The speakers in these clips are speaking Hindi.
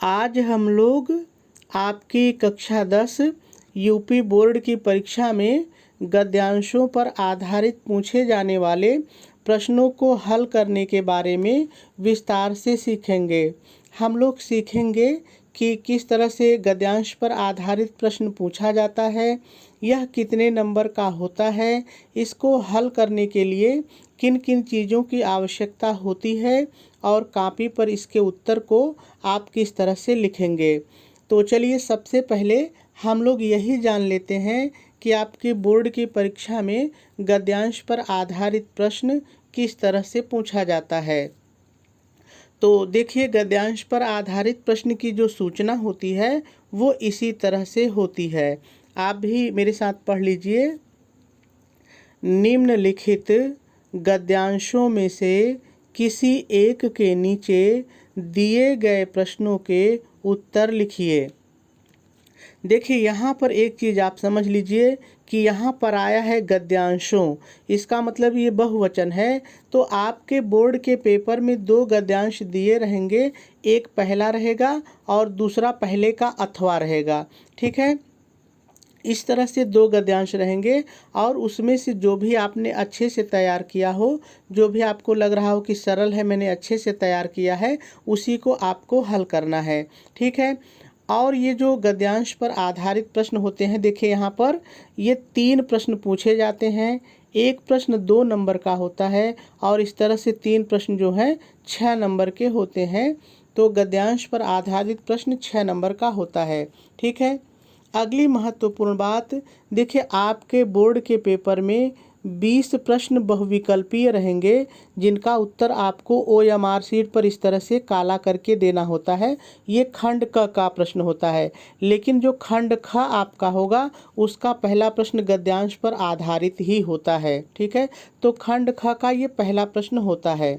आज हम लोग आपकी कक्षा 10 यूपी बोर्ड की परीक्षा में गद्यांशों पर आधारित पूछे जाने वाले प्रश्नों को हल करने के बारे में विस्तार से सीखेंगे। हम लोग सीखेंगे कि किस तरह से गद्यांश पर आधारित प्रश्न पूछा जाता है, यह कितने नंबर का होता है, इसको हल करने के लिए किन किन चीज़ों की आवश्यकता होती है और कॉपी पर इसके उत्तर को आप किस तरह से लिखेंगे। तो चलिए सबसे पहले हम लोग यही जान लेते हैं कि आपके बोर्ड की परीक्षा में गद्यांश पर आधारित प्रश्न किस तरह से पूछा जाता है। तो देखिए, गद्यांश पर आधारित प्रश्न की जो सूचना होती है वो इसी तरह से होती है। आप भी मेरे साथ पढ़ लीजिए। निम्नलिखित गद्यांशों में से किसी एक के नीचे दिए गए प्रश्नों के उत्तर लिखिए। देखिए, यहाँ पर एक चीज़ आप समझ लीजिए कि यहाँ पर आया है गद्यांशों, इसका मतलब ये बहुवचन है। तो आपके बोर्ड के पेपर में दो गद्यांश दिए रहेंगे, एक पहला रहेगा और दूसरा पहले का अथवा रहेगा। ठीक है, इस तरह से दो गद्यांश रहेंगे और उसमें से जो भी आपने अच्छे से तैयार किया हो, जो भी आपको लग रहा हो कि सरल है, मैंने अच्छे से तैयार किया है, उसी को आपको हल करना है। ठीक है, और ये जो गद्यांश पर आधारित प्रश्न होते हैं, देखिए यहाँ पर ये 3 प्रश्न पूछे जाते हैं। एक प्रश्न 2 नंबर का होता है और इस तरह से 3 प्रश्न जो हैं 6 नंबर के होते हैं। तो गद्यांश पर आधारित प्रश्न 6 नंबर का होता है। ठीक है, अगली महत्वपूर्ण बात, देखिए आपके बोर्ड के पेपर में 20 प्रश्न बहुविकल्पीय रहेंगे, जिनका उत्तर आपको OMR शीट पर इस तरह से काला करके देना होता है। ये खंड क का प्रश्न होता है, लेकिन जो खंड ख आपका होगा उसका पहला प्रश्न गद्यांश पर आधारित ही होता है। ठीक है, तो खंड ख का ये पहला प्रश्न होता है।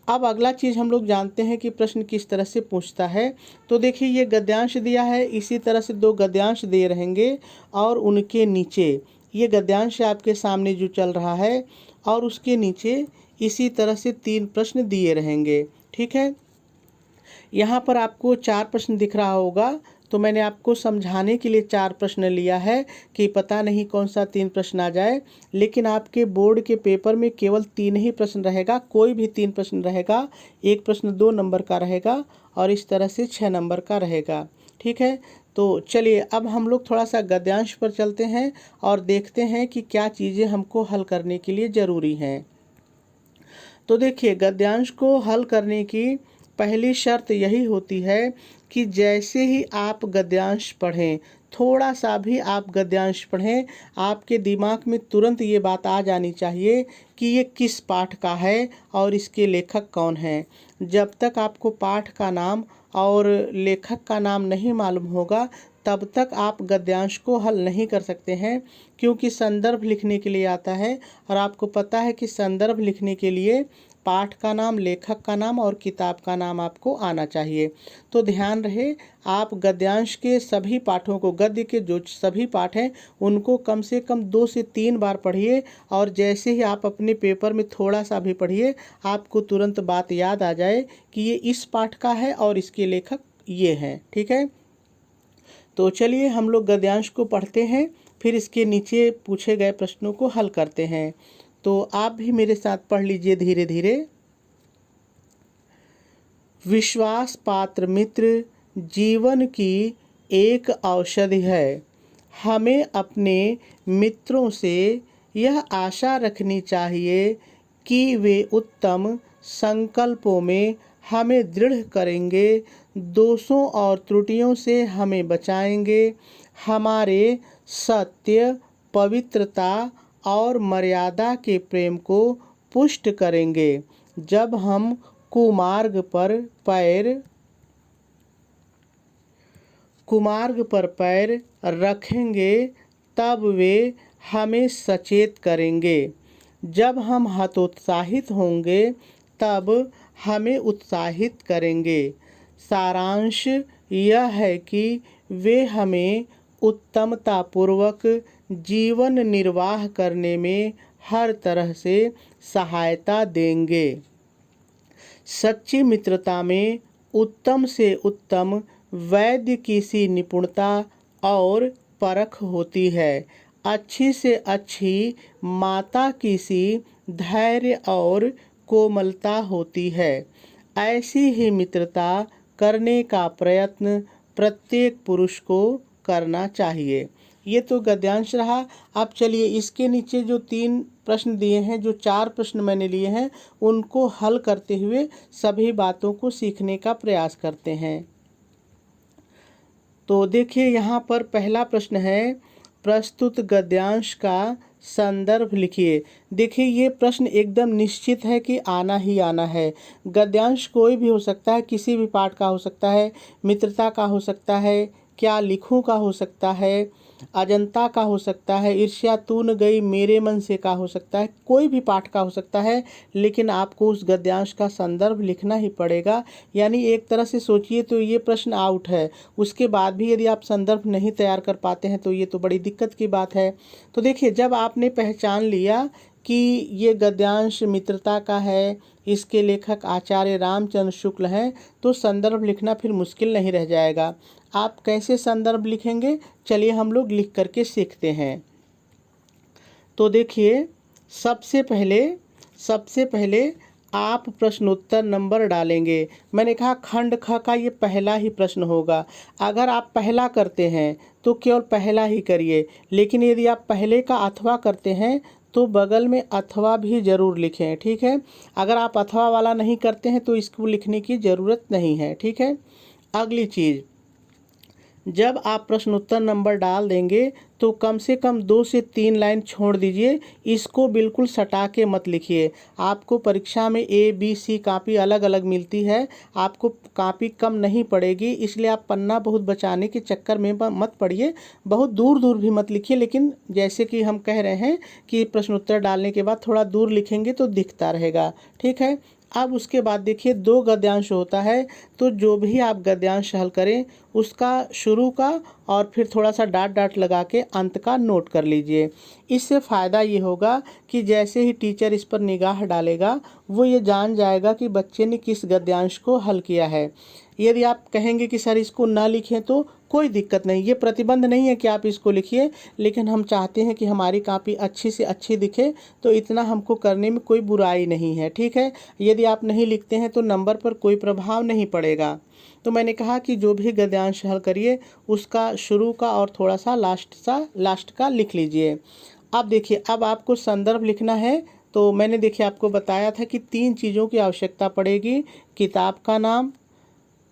अब अगला चीज़ हम लोग जानते हैं कि प्रश्न किस तरह से पूछता है। तो देखिए, ये गद्यांश दिया है, इसी तरह से दो गद्यांश दिए रहेंगे और उनके नीचे ये गद्यांश आपके सामने जो चल रहा है और उसके नीचे इसी तरह से 3 प्रश्न दिए रहेंगे। ठीक है, यहाँ पर आपको 4 प्रश्न दिख रहा होगा, तो मैंने आपको समझाने के लिए 4 प्रश्न लिया है कि पता नहीं कौन सा 3 प्रश्न आ जाए। लेकिन आपके बोर्ड के पेपर में केवल 3 ही प्रश्न रहेगा, कोई भी 3 प्रश्न रहेगा। एक प्रश्न 2 नंबर का रहेगा और इस तरह से 6 नंबर का रहेगा। ठीक है, तो चलिए अब हम लोग थोड़ा सा गद्यांश पर चलते हैं और देखते हैं कि क्या चीज़ें हमको हल करने के लिए ज़रूरी हैं। तो देखिए, गद्यांश को हल करने की पहली शर्त यही होती है कि जैसे ही आप गद्यांश पढ़ें, थोड़ा सा भी आप गद्यांश पढ़ें, आपके दिमाग में तुरंत ये बात आ जानी चाहिए कि ये किस पाठ का है और इसके लेखक कौन हैं। जब तक आपको पाठ का नाम और लेखक का नाम नहीं मालूम होगा, तब तक आप गद्यांश को हल नहीं कर सकते हैं, क्योंकि संदर्भ लिखने के लिए आता है और आपको पता है कि संदर्भ लिखने के लिए पाठ का नाम, लेखक का नाम और किताब का नाम आपको आना चाहिए। तो ध्यान रहे, आप गद्यांश के सभी पाठों को, गद्य के जो सभी पाठ हैं उनको कम से कम 2 से 3 बार पढ़िए और जैसे ही आप अपने पेपर में थोड़ा सा भी पढ़िए, आपको तुरंत बात याद आ जाए कि ये इस पाठ का है और इसके लेखक ये हैं। ठीक है, तो चलिए हम लोग गद्यांश को पढ़ते हैं, फिर इसके नीचे पूछे गए प्रश्नों को हल करते हैं। तो आप भी मेरे साथ पढ़ लीजिए धीरे धीरे। विश्वास पात्र मित्र जीवन की एक औषधि है। हमें अपने मित्रों से यह आशा रखनी चाहिए कि वे उत्तम संकल्पों में हमें दृढ़ करेंगे, दोषों और त्रुटियों से हमें बचाएंगे, हमारे सत्य, पवित्रता और मर्यादा के प्रेम को पुष्ट करेंगे। जब हम कुमार्ग पर पैर रखेंगे, तब वे हमें सचेत करेंगे। जब हम हतोत्साहित होंगे, तब हमें उत्साहित करेंगे। सारांश यह है कि वे हमें उत्तमतापूर्वक जीवन निर्वाह करने में हर तरह से सहायता देंगे। सच्ची मित्रता में उत्तम से उत्तम वैद्य की सी निपुणता और परख होती है। अच्छी से अच्छी माता की सी धैर्य और कोमलता होती है। ऐसी ही मित्रता करने का प्रयत्न प्रत्येक पुरुष को करना चाहिए। ये तो गद्यांश रहा। अब चलिए इसके नीचे जो 3 प्रश्न दिए हैं, जो 4 प्रश्न मैंने लिए हैं, उनको हल करते हुए सभी बातों को सीखने का प्रयास करते हैं। तो देखिए यहाँ पर पहला प्रश्न है, प्रस्तुत गद्यांश का संदर्भ लिखिए। देखिए ये प्रश्न एकदम निश्चित है कि आना ही आना है। गद्यांश कोई भी हो सकता है, किसी भी पाठ का हो सकता है, मित्रता का हो सकता है, क्या लिखूं का हो सकता है, अजंता का हो सकता है, ईर्ष्या तू न गई मेरे मन से का हो सकता है, कोई भी पाठ का हो सकता है, लेकिन आपको उस गद्यांश का संदर्भ लिखना ही पड़ेगा। यानी एक तरह से सोचिए तो ये प्रश्न आउट है। उसके बाद भी यदि आप संदर्भ नहीं तैयार कर पाते हैं तो ये तो बड़ी दिक्कत की बात है। तो देखिए जब आपने पहचान लिया कि ये गद्यांश मित्रता का है, इसके लेखक आचार्य रामचंद्र शुक्ल हैं, तो संदर्भ लिखना फिर मुश्किल नहीं रह जाएगा। आप कैसे संदर्भ लिखेंगे, चलिए हम लोग लिख करके सीखते हैं। तो देखिए सबसे पहले आप प्रश्नोत्तर नंबर डालेंगे। मैंने कहा खंड ख का ये पहला ही प्रश्न होगा। अगर आप पहला करते हैं तो केवल पहला ही करिए, लेकिन यदि आप पहले का अथवा करते हैं तो बगल में अथवा भी ज़रूर लिखें, ठीक है। अगर आप अथवा वाला नहीं करते हैं तो इसको लिखने की ज़रूरत नहीं है, ठीक है। अगली चीज़, जब आप प्रश्नोत्तर नंबर डाल देंगे तो कम से कम 2 से 3 लाइन छोड़ दीजिए। इसको बिल्कुल सटा के मत लिखिए। आपको परीक्षा में A, B, C कापी अलग अलग मिलती है, आपको कापी कम नहीं पड़ेगी, इसलिए आप पन्ना बहुत बचाने के चक्कर में मत पड़िए। बहुत दूर दूर भी मत लिखिए, लेकिन जैसे कि हम कह रहे हैं कि प्रश्नोत्तर डालने के बाद थोड़ा दूर लिखेंगे तो दिखता रहेगा, ठीक है। अब उसके बाद देखिए 2 गद्यांश होता है, तो जो भी आप गद्यांश हल करें उसका शुरू का और फिर थोड़ा सा डाट डाट लगा के अंत का नोट कर लीजिए। इससे फ़ायदा ये होगा कि जैसे ही टीचर इस पर निगाह डालेगा वो ये जान जाएगा कि बच्चे ने किस गद्यांश को हल किया है। यदि आप कहेंगे कि सर इसको ना लिखें तो कोई दिक्कत नहीं, ये प्रतिबंध नहीं है कि आप इसको लिखिए, लेकिन हम चाहते हैं कि हमारी कापी अच्छी से अच्छी दिखे, तो इतना हमको करने में कोई बुराई नहीं है, ठीक है। यदि आप नहीं लिखते हैं तो नंबर पर कोई प्रभाव नहीं पड़ेगा। तो मैंने कहा कि जो भी गद्यांश हल करिए उसका शुरू का और थोड़ा सा लास्ट का लिख लीजिए। अब देखिए अब आपको संदर्भ लिखना है। तो मैंने देखिए आपको बताया था कि 3 चीज़ों की आवश्यकता पड़ेगी, किताब का नाम,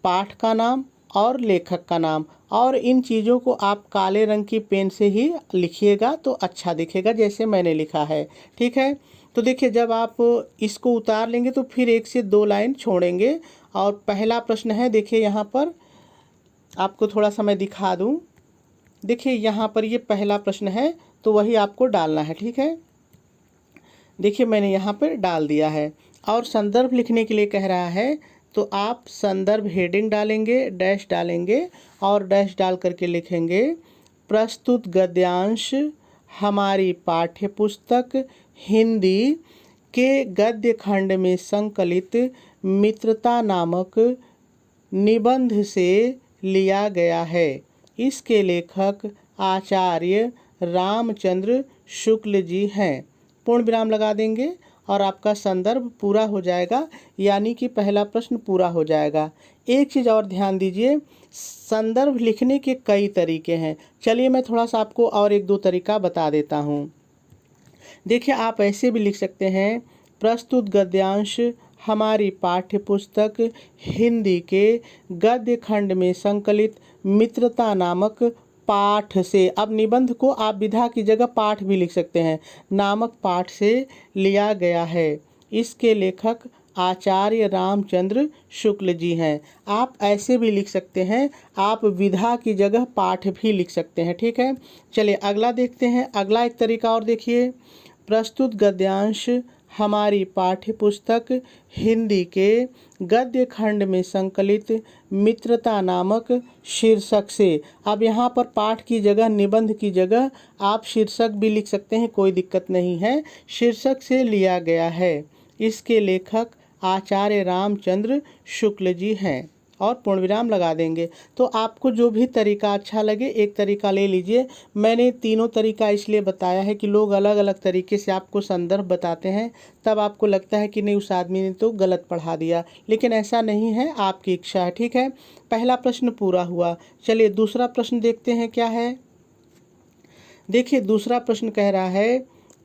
पाठ का नाम और लेखक का नाम। और इन चीज़ों को आप काले रंग की पेन से ही लिखिएगा तो अच्छा दिखेगा, जैसे मैंने लिखा है, ठीक है। तो देखिए जब आप इसको उतार लेंगे तो फिर 1 से 2 लाइन छोड़ेंगे। और पहला प्रश्न है, देखिए यहाँ पर आपको थोड़ा सा मैं दिखा दूँ। देखिए यहाँ पर ये पहला प्रश्न है तो वही आपको डालना है, ठीक है। देखिए मैंने यहाँ पर डाल दिया है। और संदर्भ लिखने के लिए कह रहा है तो आप संदर्भ हेडिंग डालेंगे, डैश डालेंगे और डैश डाल करके लिखेंगे, प्रस्तुत गद्यांश हमारी पाठ्य पुस्तक हिंदी के गद्य खंड में संकलित मित्रता नामक निबंध से लिया गया है। इसके लेखक आचार्य रामचंद्र शुक्ल जी हैं। पूर्ण विराम लगा देंगे और आपका संदर्भ पूरा हो जाएगा, यानी कि पहला प्रश्न पूरा हो जाएगा। एक चीज़ और ध्यान दीजिए, संदर्भ लिखने के कई तरीके हैं। चलिए मैं थोड़ा सा आपको और 1-2 तरीका बता देता हूँ। देखिए आप ऐसे भी लिख सकते हैं, प्रस्तुत गद्यांश हमारी पाठ्य पुस्तक हिंदी के गद्य खंड में संकलित मित्रता नामक पाठ से। अब निबंध को आप विधा की जगह पाठ भी लिख सकते हैं, नामक पाठ से लिया गया है। इसके लेखक आचार्य रामचंद्र शुक्ल जी हैं। आप ऐसे भी लिख सकते हैं, आप विधा की जगह पाठ भी लिख सकते हैं, ठीक है। चलिए अगला देखते हैं। अगला एक तरीका और देखिए, प्रस्तुत गद्यांश हमारी पाठ्य पुस्तक हिंदी के गद्य खंड में संकलित मित्रता नामक शीर्षक से। अब यहाँ पर पाठ की जगह, निबंध की जगह आप शीर्षक भी लिख सकते हैं, कोई दिक्कत नहीं है। शीर्षक से लिया गया है। इसके लेखक आचार्य रामचंद्र शुक्ल जी हैं। और पूर्ण विराम लगा देंगे। तो आपको जो भी तरीका अच्छा लगे एक तरीका ले लीजिए। मैंने तीनों तरीका इसलिए बताया है कि लोग अलग अलग तरीके से आपको संदर्भ बताते हैं, तब आपको लगता है कि नहीं उस आदमी ने तो गलत पढ़ा दिया, लेकिन ऐसा नहीं है, आपकी इच्छा है। ठीक है, पहला प्रश्न पूरा हुआ। चलिए दूसरा प्रश्न देखते हैं क्या है। देखिए दूसरा प्रश्न कह रहा है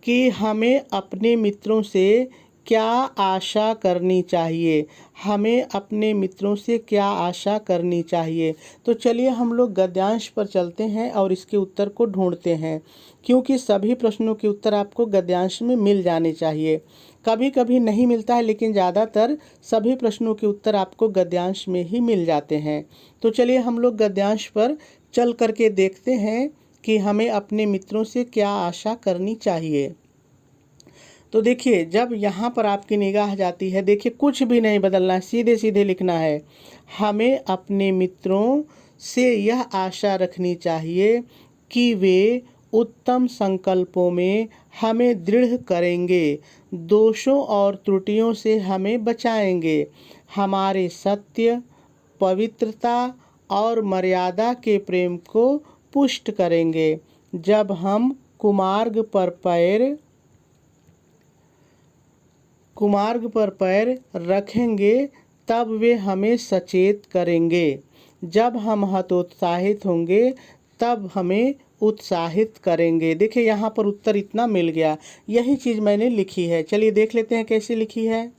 कि हमें अपने मित्रों से क्या आशा करनी चाहिए। हमें अपने मित्रों से क्या आशा करनी चाहिए। तो चलिए हम लोग गद्यांश पर चलते हैं और इसके उत्तर को ढूंढते हैं, क्योंकि सभी प्रश्नों के उत्तर आपको गद्यांश में मिल जाने चाहिए। कभी कभी नहीं मिलता है, लेकिन ज़्यादातर सभी प्रश्नों के उत्तर आपको गद्यांश में ही मिल जाते हैं। तो चलिए हम लोग गद्यांश पर चल करके देखते हैं कि हमें अपने मित्रों से क्या आशा करनी चाहिए। तो देखिए जब यहाँ पर आपकी निगाह जाती है, देखिए कुछ भी नहीं बदलना है, सीधे सीधे लिखना है। हमें अपने मित्रों से यह आशा रखनी चाहिए कि वे उत्तम संकल्पों में हमें दृढ़ करेंगे, दोषों और त्रुटियों से हमें बचाएंगे, हमारे सत्य, पवित्रता और मर्यादा के प्रेम को पुष्ट करेंगे। जब हम कुमार्ग पर पैर रखेंगे तब वे हमें सचेत करेंगे। जब हम हतोत्साहित होंगे तब हमें उत्साहित करेंगे। देखिए यहाँ पर उत्तर इतना मिल गया, यही चीज़ मैंने लिखी है। चलिए देख लेते हैं कैसे लिखी है।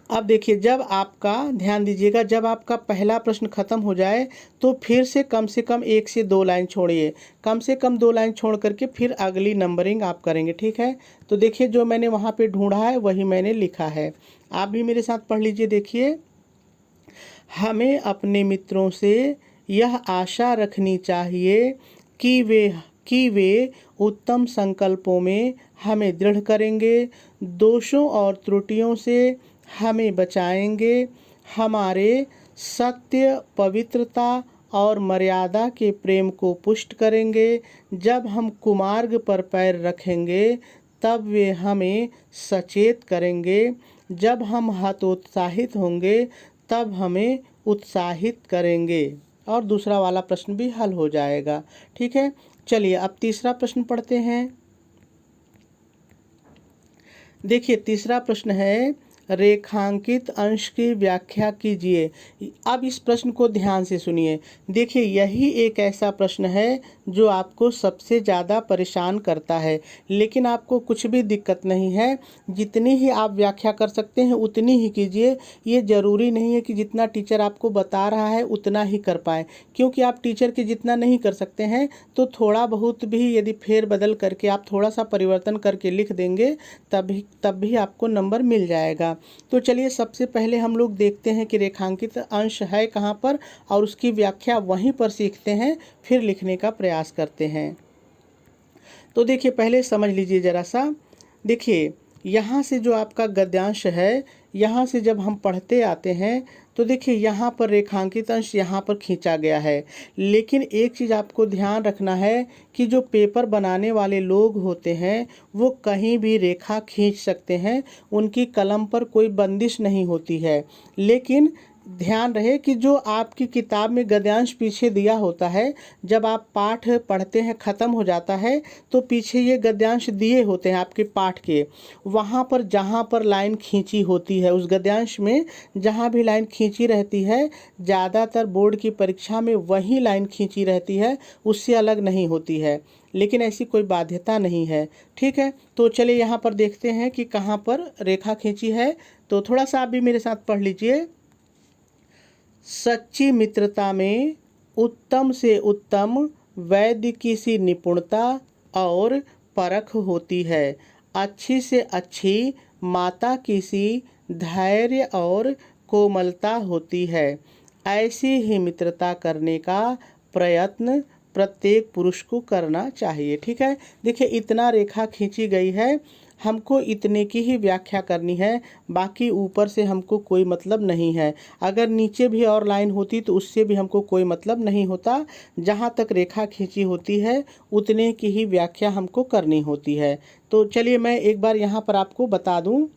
अब देखिए जब आपका, ध्यान दीजिएगा, जब आपका पहला प्रश्न खत्म हो जाए तो फिर से कम 1 से 2 लाइन छोड़िए, कम से कम 2 लाइन छोड़ करके फिर अगली नंबरिंग आप करेंगे। ठीक है, तो देखिए जो मैंने वहाँ पे ढूंढा है वही मैंने लिखा है, आप भी मेरे साथ पढ़ लीजिए। देखिए हमें अपने मित्रों से यह आशा रखनी चाहिए कि वे उत्तम संकल्पों में हमें दृढ़ करेंगे, दोषों और त्रुटियों से हमें बचाएंगे, हमारे सत्य, पवित्रता और मर्यादा के प्रेम को पुष्ट करेंगे। जब हम कुमार्ग पर पैर रखेंगे तब वे हमें सचेत करेंगे। जब हम हतोत्साहित होंगे तब हमें उत्साहित करेंगे। और दूसरा वाला प्रश्न भी हल हो जाएगा। ठीक है, चलिए अब तीसरा प्रश्न पढ़ते हैं। देखिए तीसरा प्रश्न है, रेखांकित अंश की व्याख्या कीजिए। अब इस प्रश्न को ध्यान से सुनिए। देखिए यही एक ऐसा प्रश्न है जो आपको सबसे ज़्यादा परेशान करता है, लेकिन आपको कुछ भी दिक्कत नहीं है। जितनी ही आप व्याख्या कर सकते हैं उतनी ही कीजिए। ये ज़रूरी नहीं है कि जितना टीचर आपको बता रहा है उतना ही कर पाए, क्योंकि आप टीचर के जितना नहीं कर सकते हैं तो थोड़ा बहुत भी यदि फेर बदल करके आप थोड़ा सा परिवर्तन करके लिख देंगे तब भी आपको नंबर मिल जाएगा। तो चलिए सबसे पहले हम लोग देखते हैं कि रेखांकित अंश है कहाँ पर, और उसकी व्याख्या वहीं पर सीखते हैं, फिर लिखने का प्रयास करते हैं। तो देखिए पहले समझ लीजिए ज़रा सा। देखिए यहाँ से जो आपका गद्यांश है, यहाँ से जब हम पढ़ते आते हैं तो देखिए यहाँ पर रेखांकित अंश यहाँ पर खींचा गया है। लेकिन एक चीज़ आपको ध्यान रखना है कि जो पेपर बनाने वाले लोग होते हैं वो कहीं भी रेखा खींच सकते हैं, उनकी कलम पर कोई बंदिश नहीं होती है। लेकिन ध्यान रहे कि जो आपकी किताब में गद्यांश पीछे दिया होता है, जब आप पाठ पढ़ते हैं ख़त्म हो जाता है तो पीछे ये गद्यांश दिए होते हैं आपके पाठ के। वहाँ पर जहाँ पर लाइन खींची होती है, उस गद्यांश में जहाँ भी लाइन खींची रहती है, ज़्यादातर बोर्ड की परीक्षा में वही लाइन खींची रहती है, उससे अलग नहीं होती है। लेकिन ऐसी कोई बाध्यता नहीं है। ठीक है, तो चलिए यहाँ पर देखते हैं कि कहाँ पर रेखा खींची है। तो थोड़ा सा आप भी मेरे साथ पढ़ लीजिए। सच्ची मित्रता में उत्तम से उत्तम वैद्य की सी निपुणता और परख होती है। अच्छी से अच्छी माता की सी धैर्य और कोमलता होती है। ऐसी ही मित्रता करने का प्रयत्न प्रत्येक पुरुष को करना चाहिए। ठीक है, देखिए इतना रेखा खींची गई है, हमको इतने की ही व्याख्या करनी है, बाकी ऊपर से हमको कोई मतलब नहीं है। अगर नीचे भी और लाइन होती तो उससे भी हमको कोई मतलब नहीं होता। जहाँ तक रेखा खींची होती है उतने की ही व्याख्या हमको करनी होती है। तो चलिए मैं एक बार यहाँ पर आपको बता दूँ।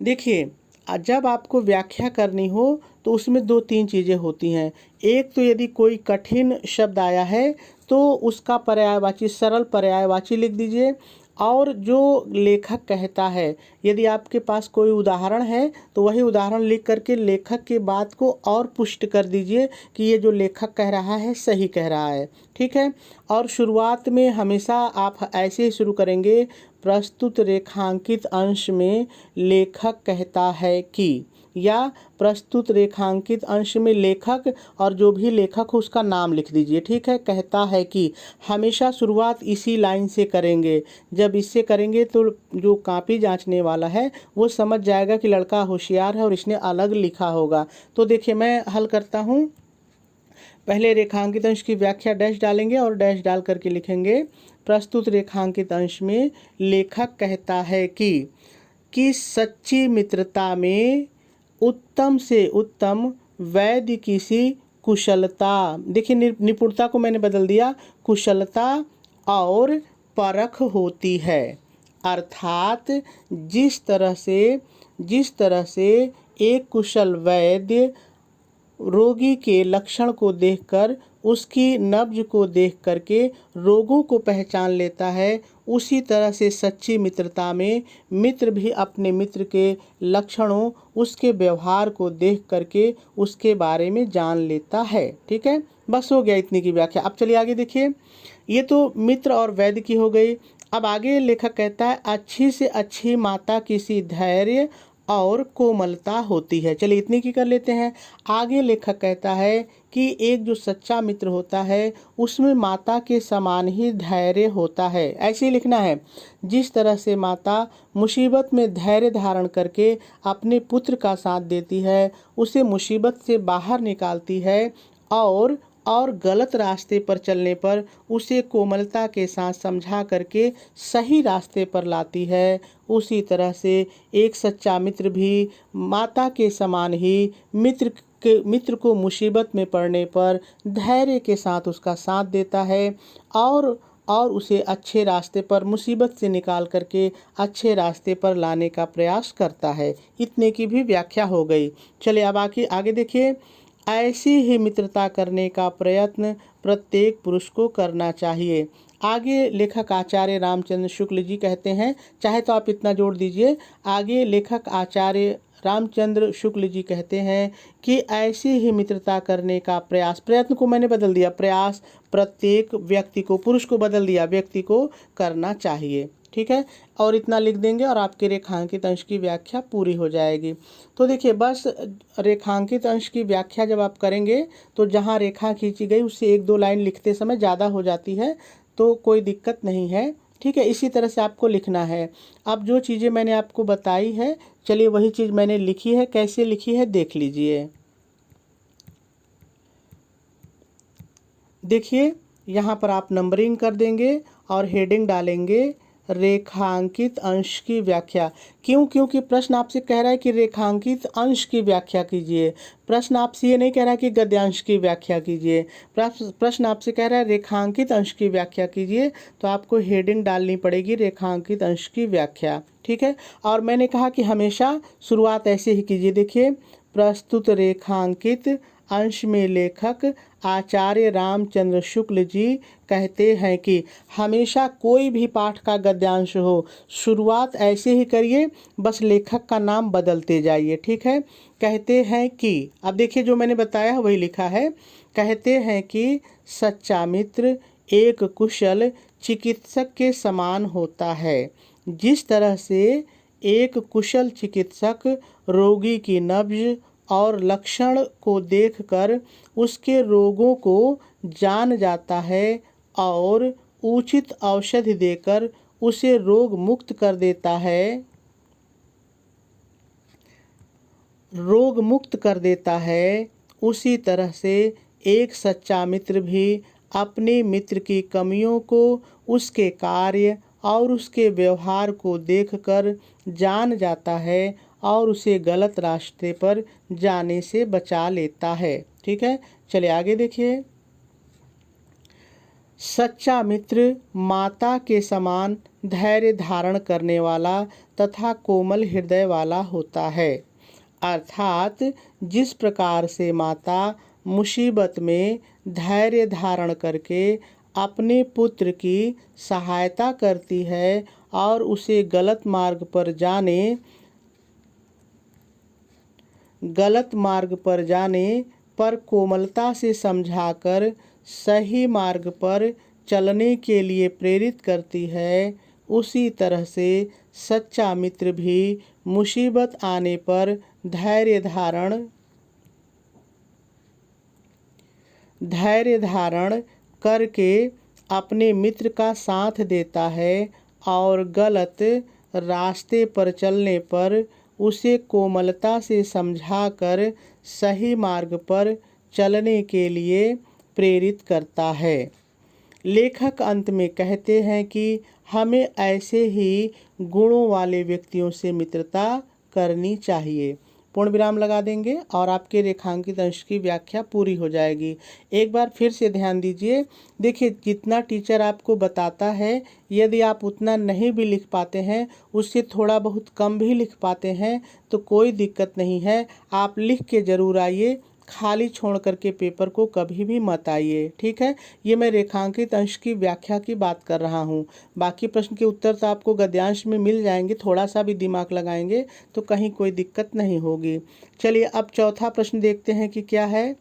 देखिए जब आपको व्याख्या करनी हो तो उसमें दो तीन चीज़ें होती हैं। एक तो यदि कोई कठिन शब्द आया है तो उसका पर्यायवाची सरल पर्यायवाची लिख दीजिए। और जो लेखक कहता है, यदि आपके पास कोई उदाहरण है तो वही उदाहरण लिख करके लेखक के बात को और पुष्ट कर दीजिए कि ये जो लेखक कह रहा है सही कह रहा है। ठीक है। और शुरुआत में हमेशा आप ऐसे ही शुरू करेंगे, प्रस्तुत रेखांकित अंश में लेखक कहता है कि, या प्रस्तुत रेखांकित अंश में लेखक और जो भी लेखक हो उसका नाम लिख दीजिए। ठीक है। कहता है कि हमेशा शुरुआत इसी लाइन से करेंगे। जब इससे करेंगे तो जो कॉपी जांचने वाला है वो समझ जाएगा कि लड़का होशियार है और इसने अलग लिखा होगा। तो देखिए मैं हल करता हूँ। पहले रेखांकित अंश की व्याख्या डैश डालेंगे और डैश डाल करके लिखेंगे, प्रस्तुत रेखांकित अंश में लेखक कहता है कि सच्ची मित्रता में उत्तम से उत्तम वैद्य किसी कुशलता, देखिए निपुणता को मैंने बदल दिया, कुशलता और परख होती है। अर्थात जिस तरह से एक कुशल वैद्य रोगी के लक्षण को देखकर, उसकी नब्ज को देख करके रोगों को पहचान लेता है, उसी तरह से सच्ची मित्रता में मित्र भी अपने मित्र के लक्षणों, उसके व्यवहार को देख करके उसके बारे में जान लेता है। ठीक है। बस हो गया इतनी की व्याख्या। अब चलिए आगे देखिए। ये तो मित्र और वैद्य की हो गई। अब आगे लेखक कहता है, अच्छी से अच्छी माता किसी धैर्य और कोमलता होती है। चलिए इतनी की कर लेते हैं। आगे लेखक कहता है कि एक जो सच्चा मित्र होता है उसमें माता के समान ही धैर्य होता है। ऐसे ही लिखना है, जिस तरह से माता मुसीबत में धैर्य धारण करके अपने पुत्र का साथ देती है, उसे मुसीबत से बाहर निकालती है और गलत रास्ते पर चलने पर उसे कोमलता के साथ समझा करके सही रास्ते पर लाती है, उसी तरह से एक सच्चा मित्र भी माता के समान ही मित्र को मुसीबत में पड़ने पर धैर्य के साथ उसका साथ देता है और उसे अच्छे रास्ते पर, मुसीबत से निकाल करके अच्छे रास्ते पर लाने का प्रयास करता है। इतने की भी व्याख्या हो गई। चलिए अब आगे देखिए। ऐसी ही मित्रता करने का प्रयत्न प्रत्येक पुरुष को करना चाहिए। आगे लेखक आचार्य रामचंद्र शुक्ल जी कहते हैं, चाहे तो आप इतना जोड़ दीजिए। आगे लेखक आचार्य रामचंद्र शुक्ल जी कहते हैं कि ऐसी ही मित्रता करने का प्रयास, प्रयत्न को मैंने बदल दिया, प्रयास प्रत्येक व्यक्ति को, पुरुष को बदल दिया, व्यक्ति को करना चाहिए। ठीक है। और इतना लिख देंगे और आपके रेखांकित अंश की व्याख्या पूरी हो जाएगी। तो देखिए बस रेखांकित अंश की व्याख्या जब आप करेंगे तो जहाँ रेखा खींची गई उससे एक दो लाइन लिखते समय ज़्यादा हो जाती है, तो कोई दिक्कत नहीं है। ठीक है। इसी तरह से आपको लिखना है। अब जो चीज़ें मैंने आपको बताई है, चलिए वही चीज़ मैंने लिखी है, कैसे लिखी है देख लीजिए। देखिए यहाँ पर आप नंबरिंग कर देंगे और हेडिंग डालेंगे रेखांकित अंश की व्याख्या। क्यों? क्योंकि प्रश्न आपसे कह रहा है कि रेखांकित अंश की व्याख्या कीजिए। प्रश्न आपसे ये नहीं कह रहा है कि गद्यांश की व्याख्या कीजिए। प्रश्न आपसे कह रहा है रेखांकित अंश की व्याख्या कीजिए, तो आपको हेडिंग डालनी पड़ेगी रेखांकित अंश की व्याख्या। ठीक है। और मैंने कहा कि हमेशा शुरुआत ऐसे ही कीजिए। देखिए, प्रस्तुत रेखांकित अंश में लेखक आचार्य रामचंद्र शुक्ल जी कहते हैं कि हमेशा कोई भी पाठ का गद्यांश हो, शुरुआत ऐसे ही करिए, बस लेखक का नाम बदलते जाइए। ठीक है। कहते हैं कि, अब देखिए जो मैंने बताया वही लिखा है। कहते हैं कि सच्चा मित्र एक कुशल चिकित्सक के समान होता है। जिस तरह से एक कुशल चिकित्सक रोगी की नब्ज और लक्षण को देखकर उसके रोगों को जान जाता है और उचित औषधि देकर उसे रोग मुक्त कर देता है, उसी तरह से एक सच्चा मित्र भी अपने मित्र की कमियों को, उसके कार्य और उसके व्यवहार को देखकर जान जाता है और उसे गलत रास्ते पर जाने से बचा लेता है। ठीक है। चलिए आगे देखिए। सच्चा मित्र माता के समान धैर्य धारण करने वाला तथा कोमल हृदय वाला होता है। अर्थात जिस प्रकार से माता मुसीबत में धैर्य धारण करके अपने पुत्र की सहायता करती है और उसे गलत मार्ग पर जाने पर कोमलता से समझाकर सही मार्ग पर चलने के लिए प्रेरित करती है, उसी तरह से सच्चा मित्र भी मुसीबत आने पर धैर्य धारण करके अपने मित्र का साथ देता है और गलत रास्ते पर चलने पर उसे कोमलता से समझाकर सही मार्ग पर चलने के लिए प्रेरित करता है। लेखक अंत में कहते हैं कि हमें ऐसे ही गुणों वाले व्यक्तियों से मित्रता करनी चाहिए। पूर्ण विराम लगा देंगे और आपके रेखांकित अंश की व्याख्या पूरी हो जाएगी। एक बार फिर से ध्यान दीजिए। देखिए, जितना टीचर आपको बताता है, यदि आप उतना नहीं भी लिख पाते हैं, उससे थोड़ा बहुत कम भी लिख पाते हैं, तो कोई दिक्कत नहीं है। आप लिख के ज़रूर आइए, खाली छोड़ करके पेपर को कभी भी मत आइए। ठीक है, ये मैं रेखांकित अंश की व्याख्या की बात कर रहा हूँ। बाकी प्रश्न के उत्तर तो आपको गद्यांश में मिल जाएंगे, थोड़ा सा भी दिमाग लगाएंगे तो कहीं कोई दिक्कत नहीं होगी। चलिए अब चौथा प्रश्न देखते हैं कि क्या है।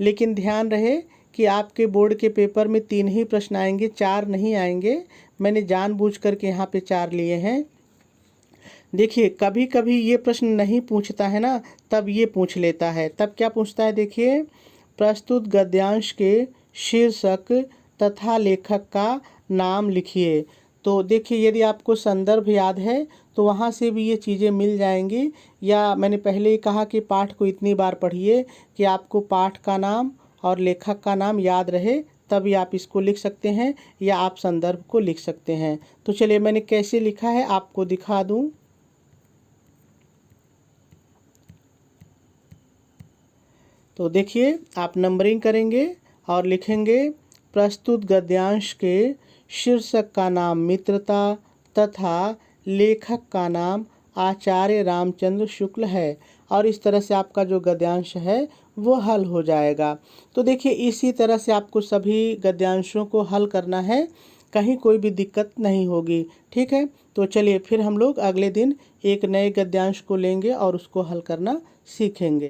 लेकिन ध्यान रहे कि आपके बोर्ड के पेपर में 3 ही प्रश्न आएंगे, 4 नहीं आएंगे। मैंने जानबूझ करके यहाँ पे 4 लिए हैं। देखिए, कभी कभी ये प्रश्न नहीं पूछता है ना, तब ये पूछ लेता है। तब क्या पूछता है, देखिए, प्रस्तुत गद्यांश के शीर्षक तथा लेखक का नाम लिखिए। तो देखिए, यदि आपको संदर्भ याद है तो वहाँ से भी ये चीज़ें मिल जाएंगी, या मैंने पहले ही कहा कि पाठ को इतनी बार पढ़िए कि आपको पाठ का नाम और लेखक का नाम याद रहे, तभी आप इसको लिख सकते हैं या आप संदर्भ को लिख सकते हैं। तो चलिए, मैंने कैसे लिखा है आपको दिखा दूँ। तो देखिए, आप नंबरिंग करेंगे और लिखेंगे प्रस्तुत गद्यांश के शीर्षक का नाम मित्रता तथा लेखक का नाम आचार्य रामचंद्र शुक्ल है, और इस तरह से आपका जो गद्यांश है वो हल हो जाएगा। तो देखिए, इसी तरह से आपको सभी गद्यांशों को हल करना है, कहीं कोई भी दिक्कत नहीं होगी। ठीक है, तो चलिए फिर हम लोग अगले दिन एक नए गद्यांश को लेंगे और उसको हल करना सीखेंगे।